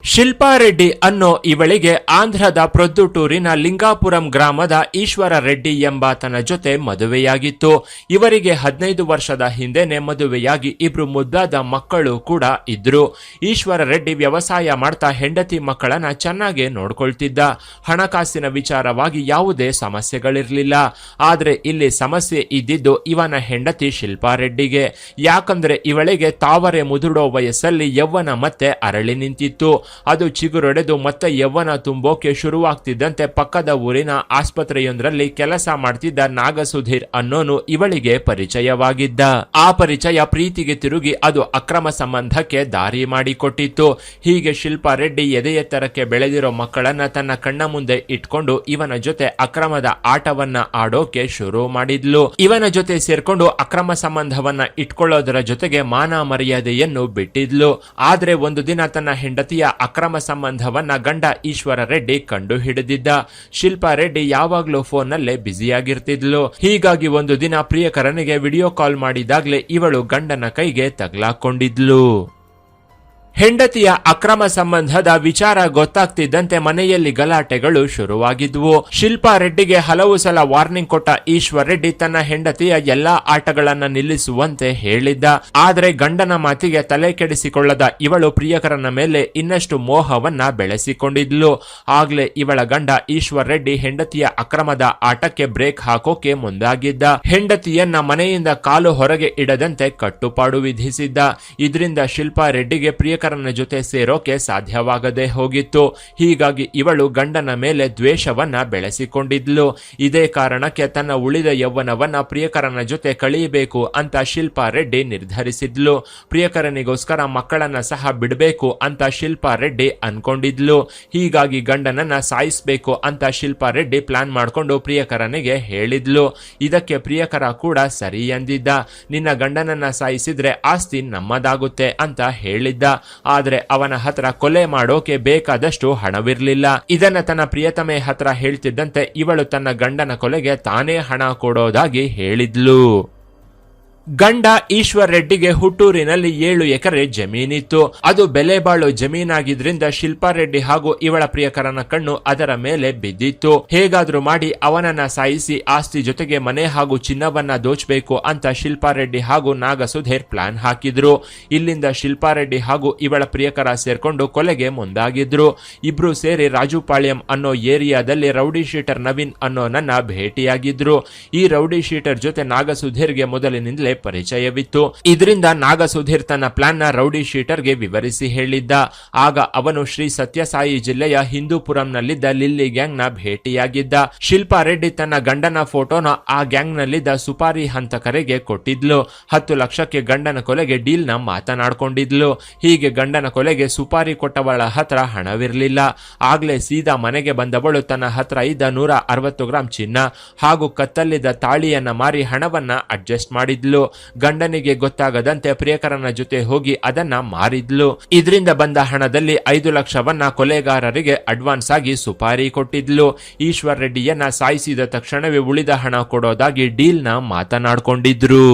ಶಿಲ್ಪಾ ರೆಡ್ಡಿ ಅನ್ನೋ ಇವಳಿಗೆ ಆಂಧ್ರದ ಪ್ರೊದ್ದುಟೂರಿನ ಲಿಂಗಾಪುರಂ ಗ್ರಾಮದ ಈಶ್ವರ ರೆಡ್ಡಿ ಎಂಬಾತನ ಜೊತೆ ಮದುವೆಯಾಗಿತ್ತು. ಇವರಿಗೆ 15 ವರ್ಷದ ಹಿಂದೆನೆ ಮದುವೆಯಾಗಿ ಇಬ್ರು ಮುದ್ದಾದ ಮಕ್ಕಳು ಕೂಡ ಇದ್ರು. ಈಶ್ವರ ರೆಡ್ಡಿ ವ್ಯವಸಾಯ ಮಾಡ್ತಾ ಹೆಂಡತಿ ಮಕ್ಕಳನ್ನ ಚೆನ್ನಾಗಿ ನೋಡ್ಕೊಳ್ತಿದ್ದ. ಹಣಕಾಸಿನ ವಿಚಾರವಾಗಿ ಯಾವುದೇ ಸಮಸ್ಯೆಗಳಿರ್ಲಿಲ್ಲ. ಆದ್ರೆ ಇಲ್ಲಿ ಸಮಸ್ಯೆ ಇದ್ದಿದ್ದು ಇವನ ಹೆಂಡತಿ ಶಿಲ್ಪಾ ರೆಡ್ಡಿಗೆ. ಯಾಕಂದ್ರೆ ಇವಳಿಗೆ ತಾವರೆ ಮುದುಡೋ ವಯಸ್ಸಲ್ಲಿ ಯೌವನ ಮತ್ತೆ ಅರಳಿ ನಿಂತಿತ್ತು. ಅದು ಚಿಗುರೊಡೆದು ಮತ್ತೆ ಯೌವನ ತುಂಬೋಕೆ ಶುರುವಾಗ್ತಿದ್ದಂತೆ ಪಕ್ಕದ ಊರಿನ ಆಸ್ಪತ್ರೆಯೊಂದರಲ್ಲಿ ಕೆಲಸ ಮಾಡ್ತಿದ್ದ ನಾಗಸುಧೀರ್ ಅನ್ನೋನು ಇವಳಿಗೆ ಪರಿಚಯವಾಗಿದ್ದ. ಆ ಪರಿಚಯ ಪ್ರೀತಿಗೆ ತಿರುಗಿ ಅದು ಅಕ್ರಮ ಸಂಬಂಧಕ್ಕೆ ದಾರಿ ಮಾಡಿಕೊಟ್ಟಿತ್ತು. ಹೀಗೆ ಶಿಲ್ಪಾ ರೆಡ್ಡಿ ಎದೆ ಎತ್ತರಕ್ಕೆ ಬೆಳೆದಿರೋ ಮಕ್ಕಳನ್ನ ತನ್ನ ಕಣ್ಣ ಮುಂದೆ ಇಟ್ಕೊಂಡು ಇವನ ಜೊತೆ ಅಕ್ರಮದ ಆಟವನ್ನ ಆಡೋಕೆ ಶುರು ಮಾಡಿದ್ಲು. ಇವನ ಜೊತೆ ಸೇರ್ಕೊಂಡು ಅಕ್ರಮ ಸಂಬಂಧವನ್ನ ಇಟ್ಕೊಳ್ಳೋದರ ಜೊತೆಗೆ ಮಾನ ಮರ್ಯಾದೆಯನ್ನು ಬಿಟ್ಟಿದ್ಲು. ಆದ್ರೆ ಒಂದು ದಿನ ತನ್ನ ಹೆಂಡತಿಯ ಅಕ್ರಮ ಸಂಬಂಧವನ್ನ ಗಂಡ ಈಶ್ವರ ರೆಡ್ಡಿ ಕಂಡು ಹಿಡಿದಿದ್ದ. ಶಿಲ್ಪಾ ರೆಡ್ಡಿ ಯಾವಾಗ್ಲೂ ಫೋನ್ ನಲ್ಲೇ ಬ್ಯುಸಿಯಾಗಿರ್ತಿದ್ಲು. ಹೀಗಾಗಿ ಒಂದು ದಿನ ಪ್ರಿಯಕರನಿಗೆ ವಿಡಿಯೋ ಕಾಲ್ ಮಾಡಿದಾಗ್ಲೇ ಇವಳು ಗಂಡನ ಕೈಗೆ ತಗಲಾಕೊಂಡಿದ್ಲು. ಹೆಂಡತಿಯ ಅಕ್ರಮ ಸಂಬಂಧದ ವಿಚಾರ ಗೊತ್ತಾಗ್ತಿದ್ದಂತೆ ಮನೆಯಲ್ಲಿ ಗಲಾಟೆಗಳು ಶುರುವಾಗಿದ್ವು. ಶಿಲ್ಪಾ ರೆಡ್ಡಿಗೆ ಹಲವು ಸಲ ವಾರ್ನಿಂಗ್ ಕೊಟ್ಟ ಈಶ್ವರ್ ರೆಡ್ಡಿ ತನ್ನ ಹೆಂಡತಿಯ ಎಲ್ಲಾ ಆಟಗಳನ್ನ ನಿಲ್ಲಿಸುವಂತೆ ಹೇಳಿದ್ದ. ಆದ್ರೆ ಗಂಡನ ಮಾತಿಗೆ ತಲೆ ಕೆಡಿಸಿಕೊಳ್ಳದ ಇವಳು ಪ್ರಿಯಕರನ ಮೇಲೆ ಇನ್ನಷ್ಟು ಮೋಹವನ್ನ ಬೆಳೆಸಿಕೊಂಡಿದ್ಲು. ಆಗ್ಲೇ ಇವಳ ಗಂಡ ಈಶ್ವರ್ ರೆಡ್ಡಿ ಹೆಂಡತಿಯ ಅಕ್ರಮದ ಆಟಕ್ಕೆ ಬ್ರೇಕ್ ಹಾಕೋಕೆ ಮುಂದಾಗಿದ್ದ. ಹೆಂಡತಿಯನ್ನ ಮನೆಯಿಂದ ಕಾಲು ಹೊರಗೆ ಇಡದಂತೆ ಕಟ್ಟುಪಾಡು ವಿಧಿಸಿದ್ದ. ಇದರಿಂದ ಶಿಲ್ಪಾ ರೆಡ್ಡಿಗೆ ಪ್ರಿಯಕರನ ಜೊತೆ ಸೇರೋಕೆ ಸಾಧ್ಯವಾಗದೆ ಹೋಗಿತ್ತು. ಹೀಗಾಗಿ ಇವಳು ಗಂಡನ ಮೇಲೆ ದ್ವೇಷವನ್ನ ಬೆಳೆಸಿಕೊಂಡಿದ್ಲು. ಇದೇ ಕಾರಣಕ್ಕೆ ತನ್ನ ಉಳಿದ ಯೌವನವನ್ನ ಪ್ರಿಯಕರನ ಜೊತೆ ಕಳೆಯಬೇಕು ಅಂತ ಶಿಲ್ಪಾ ರೆಡ್ಡಿ ನಿರ್ಧರಿಸಿದ್ಲು. ಪ್ರಿಯಕರನಿಗೋಸ್ಕರ ಮಕ್ಕಳನ್ನ ಸಹ ಬಿಡಬೇಕು ಅಂತ ಶಿಲ್ಪಾ ರೆಡ್ಡಿ ಅನ್ಕೊಂಡಿದ್ಲು. ಹೀಗಾಗಿ ಗಂಡನನ್ನ ಸಾಯಿಸಬೇಕು ಅಂತ ಶಿಲ್ಪಾ ರೆಡ್ಡಿ ಪ್ಲಾನ್ ಮಾಡ್ಕೊಂಡು ಪ್ರಿಯಕರನಿಗೆ ಹೇಳಿದ್ಲು. ಇದಕ್ಕೆ ಪ್ರಿಯಕರ ಕೂಡ ಸರಿ ಎಂದಿದ್ದ. ನಿನ್ನ ಗಂಡನನ್ನ ಸಾಯಿಸಿದ್ರೆ ಆಸ್ತಿ ನಮ್ಮದಾಗುತ್ತೆ ಅಂತ ಹೇಳಿದ್ದ. ಆದ್ರೆ ಅವನ ಹತ್ರ ಕೊಲೆ ಮಾಡೋಕೆ ಬೇಕಾದಷ್ಟು ಹಣವಿರ್ಲಿಲ್ಲ. ಇದನ್ನ ತನ್ನ ಪ್ರಿಯತಮೆ ಹತ್ರ ಹೇಳ್ತಿದ್ದಂತೆ ಇವಳು ತನ್ನ ಗಂಡನ ಕೊಲೆಗೆ ತಾನೇ ಹಣ ಕೊಡೋದಾಗಿ ಹೇಳಿದ್ಲು. ಗಂಡ ಈಶ್ವರ್ ರೆಡ್ಡಿಗೆ ಹುಟ್ಟೂರಿನಲ್ಲಿ 7 ಎಕರೆ ಜಮೀನಿತ್ತು. ಅದು ಬೆಲೆ ಬಾಳೋ ಜಮೀನಾಗಿದ್ರಿಂದ ಶಿಲ್ಪಾ ರೆಡ್ಡಿ ಹಾಗೂ ಇವಳ ಪ್ರಿಯಕರನ ಕಣ್ಣು ಅದರ ಮೇಲೆ ಬಿದ್ದಿತ್ತು. ಹೇಗಾದ್ರೂ ಮಾಡಿ ಅವನನ್ನ ಸಾಯಿಸಿ ಆಸ್ತಿ ಜೊತೆಗೆ ಮನೆ ಹಾಗೂ ಚಿನ್ನವನ್ನ ದೋಚಬೇಕು ಅಂತ ಶಿಲ್ಪಾ ರೆಡ್ಡಿ ಹಾಗೂ ನಾಗಸುಧೀರ್ ಪ್ಲಾನ್ ಹಾಕಿದ್ರು. ಇಲ್ಲಿಂದ ಶಿಲ್ಪಾ ರೆಡ್ಡಿ ಹಾಗೂ ಇವಳ ಪ್ರಿಯಕರ ಸೇರ್ಕೊಂಡು ಕೊಲೆಗೆ ಮುಂದಾಗಿದ್ರು. ಇಬ್ರು ಸೇರಿ ರಾಜುಪಾಳ್ಯಂ ಅನ್ನೋ ಏರಿಯಾದಲ್ಲಿ ರೌಡಿ ಶೀಟರ್ ನವೀನ್ ಅನ್ನೋನನ್ನ ಭೇಟಿಯಾಗಿದ್ರು. ಈ ರೌಡಿ ಶೀಟರ್ ಜೊತೆ ನಾಗಸುಧೀರ್ಗೆ ಮೊದಲಿನಿಂದಲೇ ಪರಿಚಯವಿತ್ತು. ಇದರಿಂದ ನಾಗಸುಧೀರ್ ತನ್ನ ಪ್ಲಾನ್ ನ ರೌಡಿ ಶೀಟರ್ಗೆ ವಿವರಿಸಿ ಹೇಳಿದ್ದ. ಆಗ ಅವನು ಶ್ರೀ ಸತ್ಯಸಾಯಿ ಜಿಲ್ಲೆಯ ಹಿಂದೂಪುರಂನಲ್ಲಿದ್ದ ಲಿಲ್ಲಿ ಗ್ಯಾಂಗ್ ನ ಭೇಟಿಯಾಗಿದ್ದ. ಶಿಲ್ಪಾ ರೆಡ್ಡಿ ತನ್ನ ಗಂಡನ ಫೋಟೋನ ಆ ಗ್ಯಾಂಗ್ ನಲ್ಲಿದ್ದ ಸುಪಾರಿ ಹಂತಕರಿಗೆ ಕೊಟ್ಟಿದ್ಲು. 10 ಲಕ್ಷಕ್ಕೆ ಗಂಡನ ಕೊಲೆಗೆ ಡೀಲ್ ನ ಮಾತನಾಡ್ಕೊಂಡಿದ್ಲು. ಹೀಗೆ ಗಂಡನ ಕೊಲೆಗೆ ಸುಪಾರಿ ಕೊಟ್ಟವಳ ಹತ್ರ ಹಣವಿರ್ಲಿಲ್ಲ. ಆಗ್ಲೇ ಸೀದಾ ಮನೆಗೆ ಬಂದವಳು ತನ್ನ ಹತ್ರ ಇದ್ದ 160 ಗ್ರಾಂ ಚಿನ್ನ ಹಾಗೂ ಕತ್ತಲ್ಲಿದ್ದ ತಾಳಿಯನ್ನ ಮಾರಿ ಹಣವನ್ನ ಅಡ್ಜಸ್ಟ್ ಮಾಡಿದ್ಲು. ಗಂಡನಿಗೆ ಗೊತ್ತಾಗದಂತೆ ಪ್ರಿಯಕರನ ಜೊತೆ ಹೋಗಿ ಅದನ್ನ ಮಾರಿದ್ಲು. ಇದರಿಂದ ಬಂದ ಹಣದಲ್ಲಿ 5 ಲಕ್ಷವನ್ನ ಕೊಲೆಗಾರರಿಗೆ ಅಡ್ವಾನ್ಸ್ ಆಗಿ ಸುಪಾರಿ ಕೊಟ್ಟಿದ್ಲು. ಈಶ್ವರ್ ರೆಡ್ಡಿಯನ್ನ ಸಾಯಿಸಿದ ತಕ್ಷಣವೇ ಉಳಿದ ಹಣ ಕೊಡೋದಾಗಿ ಡೀಲ್ ನ ಮಾತನಾಡ್ಕೊಂಡಿದ್ರು.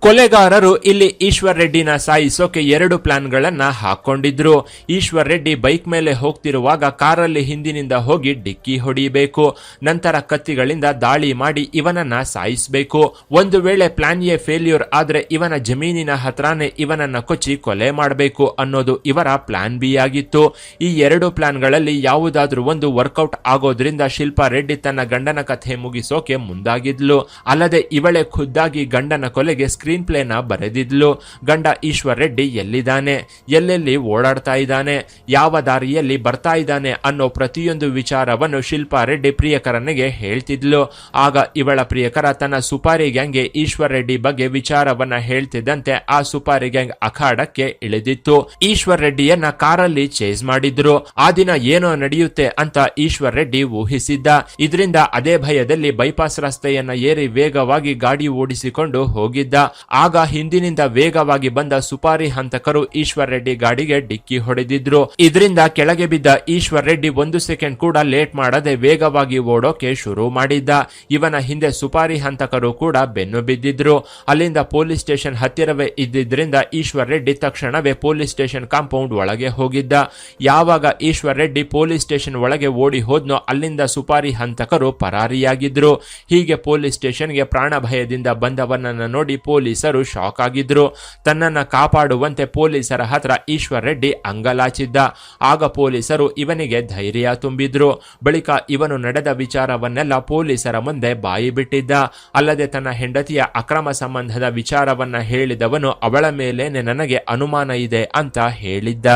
ಕೊಲೆಗಾರರು ಇಲ್ಲಿ ಈಶ್ವರ್ ರೆಡ್ಡಿನ ಸಾಯಿಸೋಕೆ 2 ಪ್ಲಾನ್ಗಳನ್ನ ಹಾಕೊಂಡಿದ್ರು. ಈಶ್ವರ್ ರೆಡ್ಡಿ ಬೈಕ್ ಮೇಲೆ ಹೋಗ್ತಿರುವಾಗ ಕಾರಲ್ಲಿ ಹಿಂದಿನಿಂದ ಹೋಗಿ ಡಿಕ್ಕಿ ಹೊಡಿಬೇಕು. ನಂತರ ಕತ್ತಿಗಳಿಂದ ದಾಳಿ ಮಾಡಿ ಇವನನ್ನ ಸಾಯಿಸಬೇಕು. ಒಂದು ವೇಳೆ ಪ್ಲಾನ್ ಎ ಫೇಲ್ಯೂರ್ ಆದ್ರೆ ಇವನ ಜಮೀನಿನ ಹತ್ರನೇ ಇವನನ್ನ ಕೊಚ್ಚಿ ಕೊಲೆ ಮಾಡಬೇಕು ಅನ್ನೋದು ಇವರ ಪ್ಲಾನ್ ಬಿ ಆಗಿತ್ತು. ಈ 2 ಪ್ಲಾನ್ಗಳಲ್ಲಿ ಯಾವುದಾದ್ರೂ ಒಂದು ವರ್ಕೌಟ್ ಆಗೋದ್ರಿಂದ ಶಿಲ್ಪಾ ರೆಡ್ಡಿ ತನ್ನ ಗಂಡನ ಕಥೆ ಮುಗಿಸೋಕೆ ಮುಂದಾಗಿದ್ಲು. ಅಲ್ಲದೆ ಇವಳೆ ಖುದ್ದಾಗಿ ಗಂಡನ ಕೊಲೆಗೆ ಸ್ಕ್ರೀನ್ ಪ್ಲೇ ನ ಬರೆದಿದ್ಲು. ಗಂಡ ಈಶ್ವರ್ ರೆಡ್ಡಿ ಎಲ್ಲಿದ್ದಾನೆ, ಎಲ್ಲೆಲ್ಲಿ ಓಡಾಡ್ತಾ ಇದ್ದಾನೆ, ಯಾವ ದಾರಿಯಲ್ಲಿ ಬರ್ತಾ ಇದ್ದಾನೆ ಅನ್ನೋ ಪ್ರತಿಯೊಂದು ವಿಚಾರವನ್ನು ಶಿಲ್ಪಾ ರೆಡ್ಡಿ ಪ್ರಿಯಕರನಿಗೆ ಹೇಳ್ತಿದ್ಲು. ಆಗ ಇವಳ ಪ್ರಿಯಕರ ತನ್ನ ಸುಪಾರಿ ಗ್ಯಾಂಗ್ಗೆ ಈಶ್ವರ್ ರೆಡ್ಡಿ ಬಗ್ಗೆ ವಿಚಾರವನ್ನ ಹೇಳ್ತಿದ್ದಂತೆ ಆ ಸುಪಾರಿ ಗ್ಯಾಂಗ್ ಅಖಾಡಕ್ಕೆ ಇಳಿದಿತ್ತು. ಈಶ್ವರ್ ರೆಡ್ಡಿಯನ್ನ ಕಾರಲ್ಲಿ ಚೇಸ್ ಮಾಡಿದ್ರು. ಆ ದಿನ ಏನೋ ನಡೆಯುತ್ತೆ ಅಂತ ಈಶ್ವರ್ ರೆಡ್ಡಿ ಊಹಿಸಿದ್ದ. ಇದರಿಂದ ಅದೇ ಭಯದಲ್ಲಿ ಬೈಪಾಸ್ ರಸ್ತೆಯನ್ನ ಏರಿ ವೇಗವಾಗಿ ಗಾಡಿ ಓಡಿಸಿಕೊಂಡು ಹೋಗಿದ್ದ. ಆಗ ಹಿಂದಿನಿಂದ ವೇಗವಾಗಿ ಬಂದ ಸುಪಾರಿ ಹಂತಕರು ಈಶ್ವರ್ ರೆಡ್ಡಿ ಗಾಡಿಗೆ ಡಿಕ್ಕಿ ಹೊಡೆದಿದ್ರು. ಇದರಿಂದ ಕೆಳಗೆ ಬಿದ್ದ ಈಶ್ವರ್ ರೆಡ್ಡಿ 1 ಸೆಕೆಂಡ್ ಕೂಡ ಲೇಟ್ ಮಾಡದೆ ವೇಗವಾಗಿ ಓಡೋಕೆ ಶುರು ಮಾಡಿದ್ದ. ಇವನ ಹಿಂದೆ ಸುಪಾರಿ ಹಂತಕರು ಕೂಡ ಬೆನ್ನು ಬಿದ್ದಿದ್ರು. ಅಲ್ಲಿಂದ ಪೊಲೀಸ್ ಸ್ಟೇಷನ್ ಹತ್ತಿರವೇ ಇದ್ದಿದ್ರಿಂದ ಈಶ್ವರ್ ರೆಡ್ಡಿ ತಕ್ಷಣವೇ ಪೊಲೀಸ್ ಸ್ಟೇಷನ್ ಕಾಂಪೌಂಡ್ ಒಳಗೆ ಹೋಗಿದ್ದ. ಯಾವಾಗ ಈಶ್ವರ್ ರೆಡ್ಡಿ ಪೊಲೀಸ್ ಸ್ಟೇಷನ್ ಒಳಗೆ ಓಡಿ ಹೋದ್ನೋ ಅಲ್ಲಿಂದ ಸುಪಾರಿ ಹಂತಕರು ಪರಾರಿಯಾಗಿದ್ರು. ಹೀಗೆ ಪೊಲೀಸ್ ಸ್ಟೇಷನ್ಗೆ ಪ್ರಾಣ ಭಯದಿಂದ ಬಂದವನನ್ನ ನೋಡಿ ಪೊಲೀಸರು ಶಾಕ್ ಆಗಿದ್ರು. ತನ್ನನ್ನ ಕಾಪಾಡುವಂತೆ ಪೊಲೀಸರ ಹತ್ರ ಈಶ್ವರ್ ರೆಡ್ಡಿ ಅಂಗಲಾಚಿದ್ದ. ಆಗ ಪೊಲೀಸರು ಇವನಿಗೆ ಧೈರ್ಯ ತುಂಬಿದ್ರು. ಬಳಿಕ ಇವನು ನಡೆದ ವಿಚಾರವನ್ನೆಲ್ಲ ಪೊಲೀಸರ ಮುಂದೆ ಬಾಯಿ ಬಿಟ್ಟಿದ್ದ. ಅಲ್ಲದೆ ತನ್ನ ಹೆಂಡತಿಯ ಅಕ್ರಮ ಸಂಬಂಧದ ವಿಚಾರವನ್ನ ಹೇಳಿದವನು ಅವಳ ಮೇಲೇನೆ ನನಗೆ ಅನುಮಾನ ಇದೆ ಅಂತ ಹೇಳಿದ್ದ.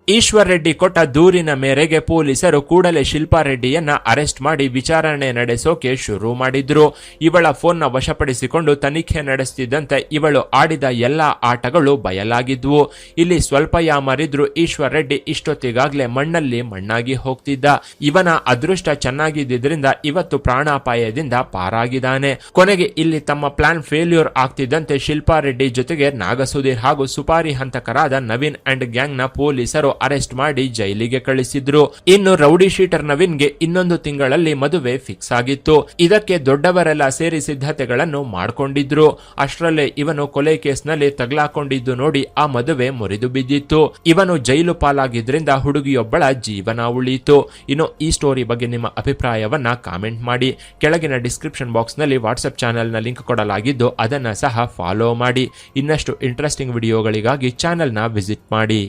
ಈಶ್ವರ್ ರೆಡ್ಡಿ ಕೊಟ್ಟ ದೂರಿನ ಮೇರೆಗೆ ಪೊಲೀಸರು ಕೂಡಲೇ ಶಿಲ್ಪಾ ರೆಡ್ಡಿಯನ್ನ ಅರೆಸ್ಟ್ ಮಾಡಿ ವಿಚಾರಣೆ ನಡೆಸೋಕೆ ಶುರು ಮಾಡಿದ್ರು. ಇವಳ ಫೋನ್ನ ವಶಪಡಿಸಿಕೊಂಡು ತನಿಖೆ ನಡೆಸುತ್ತಿದ್ದಂತೆ ಇವಳು ಆಡಿದ ಎಲ್ಲಾ ಆಟಗಳು ಬಯಲಾಗಿದ್ವು. ಇಲ್ಲಿ ಸ್ವಲ್ಪ ಯಾಮರಿದ್ರು ಈಶ್ವರ್ ರೆಡ್ಡಿ ಇಷ್ಟೊತ್ತಿಗಾಗ್ಲೇ ಮಣ್ಣಲ್ಲಿ ಮಣ್ಣಾಗಿ ಹೋಗ್ತಿದ್ದ. ಇವನ ಅದೃಷ್ಟ ಚೆನ್ನಾಗಿದ್ದರಿಂದ ಇವತ್ತು ಪ್ರಾಣಾಪಾಯದಿಂದ ಪಾರಾಗಿದ್ದಾನೆ. ಕೊನೆಗೆ ಇಲ್ಲಿ ತಮ್ಮ ಪ್ಲಾನ್ ಫೇಲ್ಯೂರ್ ಆಗ್ತಿದ್ದಂತೆ ಶಿಲ್ಪಾ ರೆಡ್ಡಿ ಜೊತೆಗೆ ನಾಗಸುಧೀರ್ ಹಾಗೂ ಸುಪಾರಿ ಹಂತಕರಾದ ನವೀನ್ ಅಂಡ್ ಗ್ಯಾಂಗ್ ನ ಪೊಲೀಸರು ಅರೆಸ್ಟ್ ಮಾಡಿ ಜೈಲಿಗೆ ಕಳಿಸಿದ್ರು. ಇನ್ನು ರೌಡಿ ಶೀಟರ್ ನವೀನ್ಗೆ 1 ತಿಂಗಳಲ್ಲಿ ಮದುವೆ ಫಿಕ್ಸ್ ಆಗಿತ್ತು. ಇದಕ್ಕೆ ದೊಡ್ಡವರೆಲ್ಲ ಸೇರಿ ಸಿದ್ಧತೆಗಳನ್ನು ಮಾಡಿಕೊಂಡಿದ್ರು. ಅಷ್ಟರಲ್ಲೇ ಇವನು ಕೊಲೆ ಕೇಸ್ನಲ್ಲಿ ತಗಲಾಕೊಂಡಿದ್ದು ನೋಡಿ ಆ ಮದುವೆ ಮುರಿದು ಬಿದ್ದಿತ್ತು. ಇವನು ಜೈಲು ಪಾಲಾಗಿದ್ರಿಂದ ಹುಡುಗಿಯೊಬ್ಬಳ ಜೀವನ ಉಳಿಯಿತು. ಇನ್ನು ಈ ಸ್ಟೋರಿ ಬಗ್ಗೆ ನಿಮ್ಮ ಅಭಿಪ್ರಾಯವನ್ನ ಕಾಮೆಂಟ್ ಮಾಡಿ. ಕೆಳಗಿನ ಡಿಸ್ಕ್ರಿಪ್ಷನ್ ಬಾಕ್ಸ್ ನಲ್ಲಿ ವಾಟ್ಸ್ಆಪ್ ಚಾನೆಲ್ ನ ಲಿಂಕ್ ಕೊಡಲಾಗಿದ್ದು ಅದನ್ನ ಸಹ ಫಾಲೋ ಮಾಡಿ. ಇನ್ನಷ್ಟು ಇಂಟ್ರೆಸ್ಟಿಂಗ್ ವಿಡಿಯೋಗಳಿಗಾಗಿ ಚಾನೆಲ್ ನ ವಿಸಿಟ್ ಮಾಡಿ.